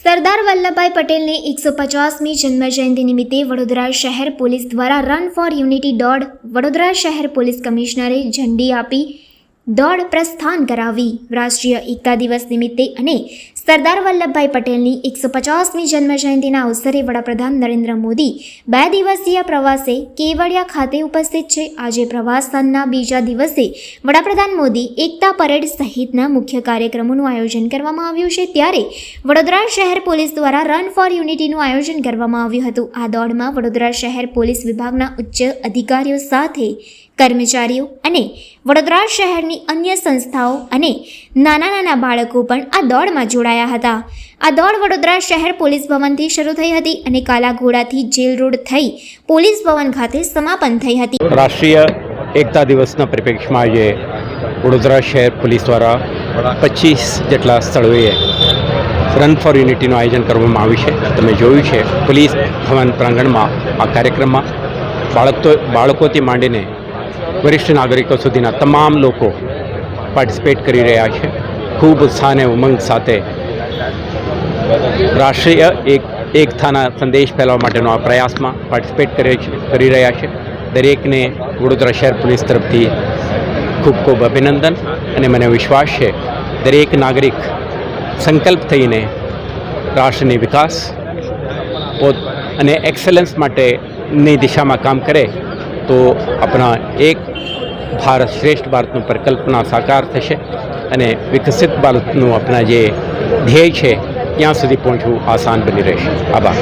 સરદાર વલ્લભભાઈ પટેલની 150મી જન્મજયંતિ નિમિત્તે વડોદરા શહેર પોલીસ દ્વારા રન ફોર યુનિટી દોડ વડોદરા શહેર પોલીસ કમિશનરે ઝંડી આપી દોડ પ્રસ્થાન કરાવી. રાષ્ટ્રીય એકતા દિવસ નિમિત્તે અને સરદાર વલ્લભભાઈ પટેલની 150મી જન્મજયંતિના અવસરે વડાપ્રધાન નરેન્દ્ર મોદી 2 દિવસીય પ્રવાસે કેવડિયા ખાતે ઉપસ્થિત છે. આજે પ્રવાસના બીજા દિવસે વડાપ્રધાન મોદી એકતા પરેડ સહિતના મુખ્ય કાર્યક્રમોનું આયોજન કરવામાં આવ્યું છે. ત્યારે વડોદરા શહેર પોલીસ દ્વારા રન ફોર યુનિટીનું આયોજન કરવામાં આવ્યું હતું. આ દોડમાં વડોદરા શહેર પોલીસ વિભાગના ઉચ્ચ અધિકારીઓ સાથે કર્મચારીઓ અને વડોદરા શહેરની અન્ય સંસ્થાઓ અને નાના બાળકો પણ આ દોડમાં જોડાયા હતા. આ દોડ વડોદરા શહેર પોલીસ ભવનથી શરૂ થઈ હતી અને કાલાઘોડાથી જેલ રોડ થઈ પોલીસ ભવન ખાતે સમાપન થઈ હતી. રાષ્ટ્રીય એકતા દિવસના પરિપ્રેક્ષમાં આજે વડોદરા શહેર પોલીસ દ્વારા 25 જેટલા સ્થળોએ રન ફોર યુનિટીનું આયોજન કરવામાં આવ્યું છે. તમે જોયું છે પોલીસ ભવન પ્રાંગણમાં આ કાર્યક્રમમાં બાળકોથી માંડીને વરિષ્ઠ નાગરિકો સુધીના તમામ લોકો પાર્ટિસિપેટ કરી રહ્યા છે. ખૂબ ઉત્સાહ અને ઉમંગ સાથે રાષ્ટ્રીય એકતાના સંદેશ ફેલાવવા માટેનો આ પ્રયાસમાં પાર્ટિસિપેટ કરી રહ્યા છે. દરેકને વડોદરા શહેર પોલીસ તરફથી ખૂબ ખૂબ અભિનંદન. અને મને વિશ્વાસ છે દરેક નાગરિક સંકલ્પ થઈને રાષ્ટ્રની વિકાસ અને એક્સેલન્સ માટેની દિશામાં કામ કરે તો આપણા એક ભારત શ્રેષ્ઠ ભારતનું પરિકલ્પના સાકાર થશે અને વિકસિત ભારતનું આપણા જે ધ્યેય છે ત્યાં સુધી પહોંચવું આસાન બની રહેશે. આભાર.